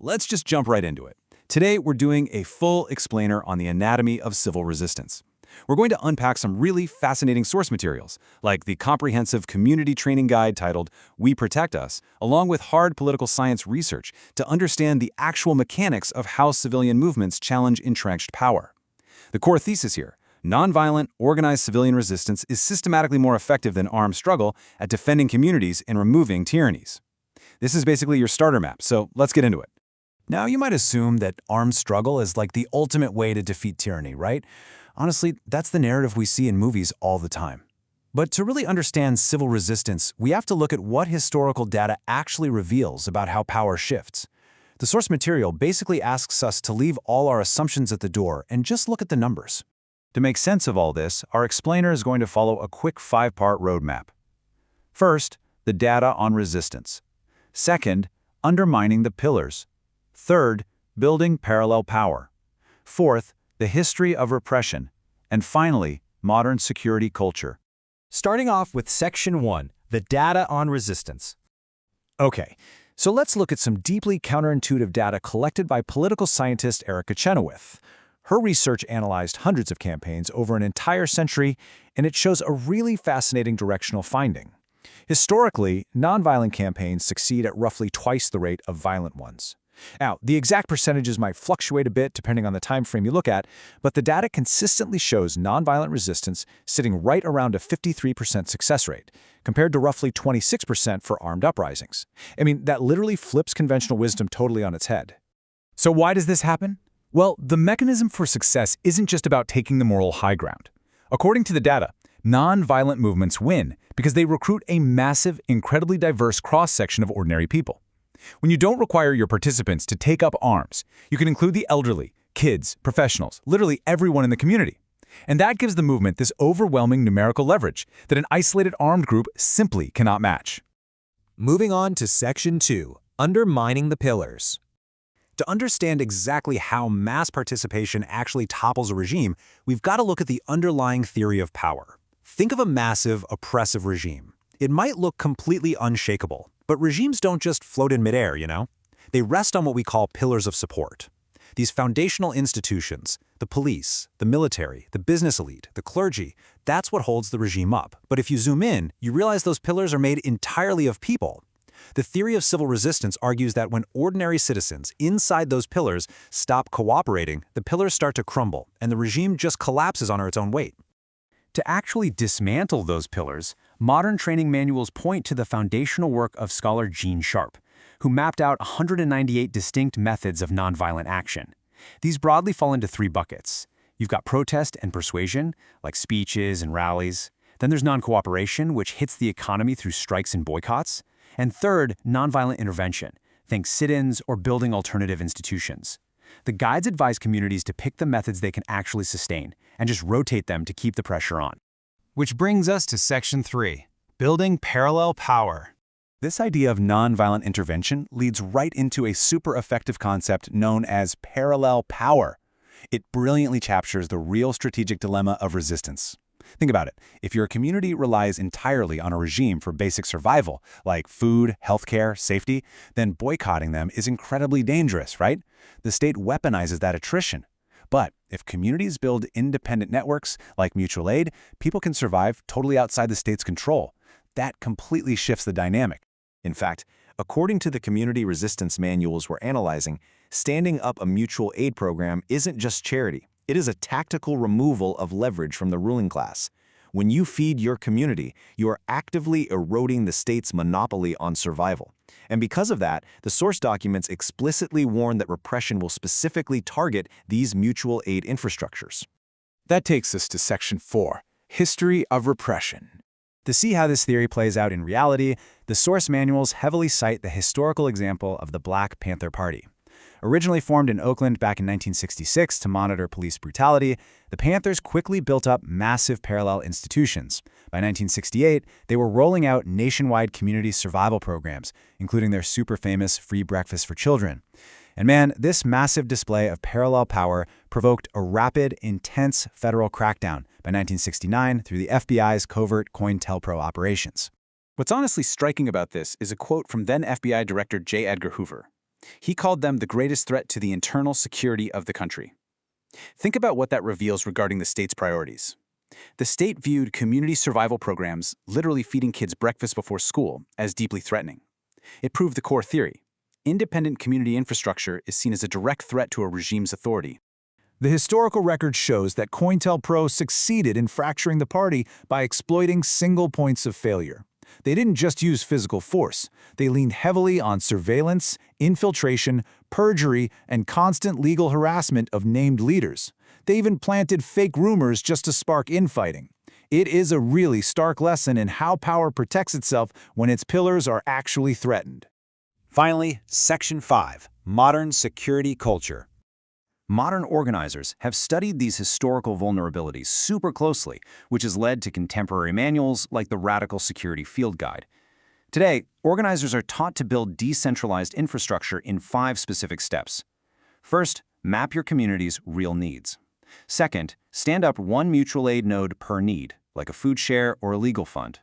let's just jump right into it. Today, we're doing a full explainer on the anatomy of civil resistance. We're going to unpack some really fascinating source materials, like the comprehensive community training guide titled We Protect Us, along with hard political science research to understand the actual mechanics of how civilian movements challenge entrenched power. The core thesis here: nonviolent, organized civilian resistance is systematically more effective than armed struggle at defending communities and removing tyrannies. This is basically your starter map, so let's get into it. Now, you might assume that armed struggle is like the ultimate way to defeat tyranny, right? Honestly, that's the narrative we see in movies all the time. But to really understand civil resistance, we have to look at what historical data actually reveals about how power shifts. The source material basically asks us to leave all our assumptions at the door and just look at the numbers. To make sense of all this, our explainer is going to follow a quick 5-part roadmap. First, the data on resistance. Second, undermining the pillars. Third, building parallel power. Fourth, the history of repression. And finally, modern security culture. Starting off with Section 1, the data on resistance. Okay, so let's look at some deeply counterintuitive data collected by political scientist Erica Chenoweth. Her research analyzed hundreds of campaigns over an entire century, and it shows a really fascinating directional finding. Historically, nonviolent campaigns succeed at roughly twice the rate of violent ones. Now, the exact percentages might fluctuate a bit depending on the time frame you look at, but the data consistently shows nonviolent resistance sitting right around a 53% success rate, compared to roughly 26% for armed uprisings. I mean, that literally flips conventional wisdom totally on its head. So why does this happen? Well, the mechanism for success isn't just about taking the moral high ground. According to the data, nonviolent movements win because they recruit a massive, incredibly diverse cross-section of ordinary people. When you don't require your participants to take up arms, you can include the elderly, kids, professionals, literally everyone in the community. And that gives the movement this overwhelming numerical leverage that an isolated armed group simply cannot match. Moving on to Section 2, undermining the pillars. To understand exactly how mass participation actually topples a regime, we've got to look at the underlying theory of power. Think of a massive, oppressive regime. It might look completely unshakable, but regimes don't just float in midair, you know? They rest on what we call pillars of support. These foundational institutions, the police, the military, the business elite, the clergy, that's what holds the regime up. But if you zoom in, you realize those pillars are made entirely of people. The theory of civil resistance argues that when ordinary citizens inside those pillars stop cooperating, the pillars start to crumble, and the regime just collapses under its own weight. To actually dismantle those pillars, modern training manuals point to the foundational work of scholar Gene Sharp, who mapped out 198 distinct methods of nonviolent action. These broadly fall into 3 buckets. You've got protest and persuasion, like speeches and rallies. Then there's non-cooperation, which hits the economy through strikes and boycotts. And third, nonviolent intervention, think sit-ins or building alternative institutions. The guides advise communities to pick the methods they can actually sustain and just rotate them to keep the pressure on. Which brings us to Section 3, building parallel power. This idea of nonviolent intervention leads right into a super effective concept known as parallel power. It brilliantly captures the real strategic dilemma of resistance. Think about it. If your community relies entirely on a regime for basic survival, like food, healthcare, safety, then boycotting them is incredibly dangerous, right? The state weaponizes that attrition. But if communities build independent networks, like mutual aid, people can survive totally outside the state's control. That completely shifts the dynamic. In fact, according to the community resistance manuals we're analyzing, standing up a mutual aid program isn't just charity. It is a tactical removal of leverage from the ruling class. When you feed your community, you are actively eroding the state's monopoly on survival. And because of that, the source documents explicitly warn that repression will specifically target these mutual aid infrastructures. That takes us to Section 4, History of Repression. To see how this theory plays out in reality, the source manuals heavily cite the historical example of the Black Panther Party. Originally formed in Oakland back in 1966 to monitor police brutality, the Panthers quickly built up massive parallel institutions. By 1968, they were rolling out nationwide community survival programs, including their super famous Free Breakfast for Children. And man, this massive display of parallel power provoked a rapid, intense federal crackdown by 1969 through the FBI's covert COINTELPRO operations. What's honestly striking about this is a quote from then FBI Director J. Edgar Hoover. He called them the greatest threat to the internal security of the country. Think about what that reveals regarding the state's priorities. The state viewed community survival programs, literally feeding kids breakfast before school, as deeply threatening. It proved the core theory. Independent community infrastructure is seen as a direct threat to a regime's authority. The historical record shows that COINTELPRO succeeded in fracturing the party by exploiting single points of failure. They didn't just use physical force. They leaned heavily on surveillance, infiltration, perjury, and constant legal harassment of named leaders. They even planted fake rumors just to spark infighting. It is a really stark lesson in how power protects itself when its pillars are actually threatened. Finally, Section 5, Modern Security Culture. Modern organizers have studied these historical vulnerabilities super closely, which has led to contemporary manuals like the Radical Security Field Guide. Today, organizers are taught to build decentralized infrastructure in 5 specific steps. First, map your community's real needs. Second, stand up one mutual aid node per need, like a food share or a legal fund.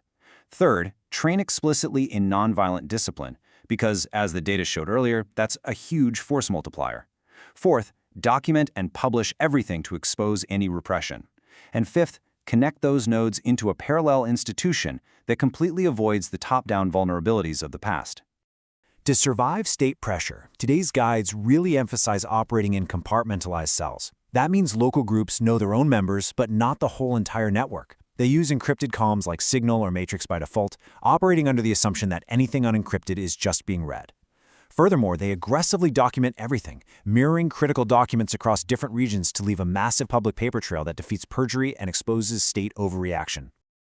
Third, train explicitly in nonviolent discipline, because, as the data showed earlier, that's a huge force multiplier. Fourth, document and publish everything to expose any repression. And fifth, connect those nodes into a parallel institution that completely avoids the top-down vulnerabilities of the past. To survive state pressure, today's guides really emphasize operating in compartmentalized cells. That means local groups know their own members, but not the whole entire network. They use encrypted comms like Signal or Matrix by default, operating under the assumption that anything unencrypted is just being read. Furthermore, they aggressively document everything, mirroring critical documents across different regions to leave a massive public paper trail that defeats perjury and exposes state overreaction.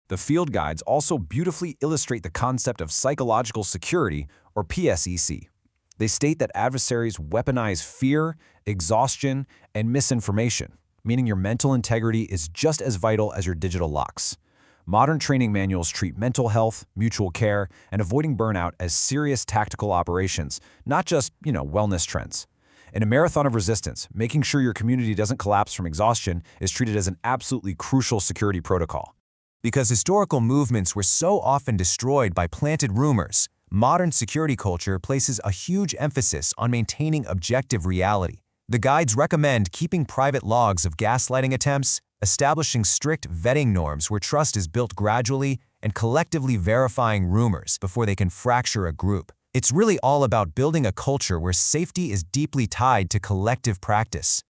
The field guides also beautifully illustrate the concept of psychological security, or PSEC. They state that adversaries weaponize fear, exhaustion, and misinformation, meaning your mental integrity is just as vital as your digital locks. Modern training manuals treat mental health, mutual care, and avoiding burnout as serious tactical operations, not just, wellness trends. In a marathon of resistance, making sure your community doesn't collapse from exhaustion is treated as an absolutely crucial security protocol. Because historical movements were so often destroyed by planted rumors, modern security culture places a huge emphasis on maintaining objective reality. The guides recommend keeping private logs of gaslighting attempts, establishing strict vetting norms where trust is built gradually, and collectively verifying rumors before they can fracture a group. It's really all about building a culture where safety is deeply tied to collective practice.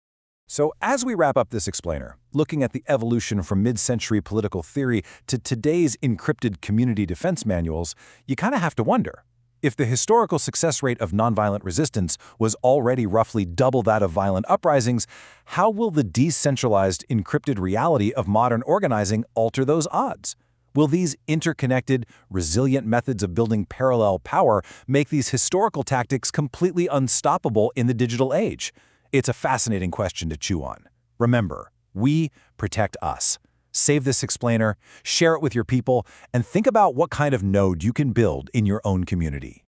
So as we wrap up this explainer, looking at the evolution from mid-century political theory to today's encrypted community defense manuals, you kind of have to wonder, if the historical success rate of nonviolent resistance was already roughly double that of violent uprisings, how will the decentralized encrypted reality of modern organizing alter those odds? Will these interconnected, resilient methods of building parallel power make these historical tactics completely unstoppable in the digital age? It's a fascinating question to chew on. Remember, we protect us. Save this explainer, share it with your people, and think about what kind of node you can build in your own community.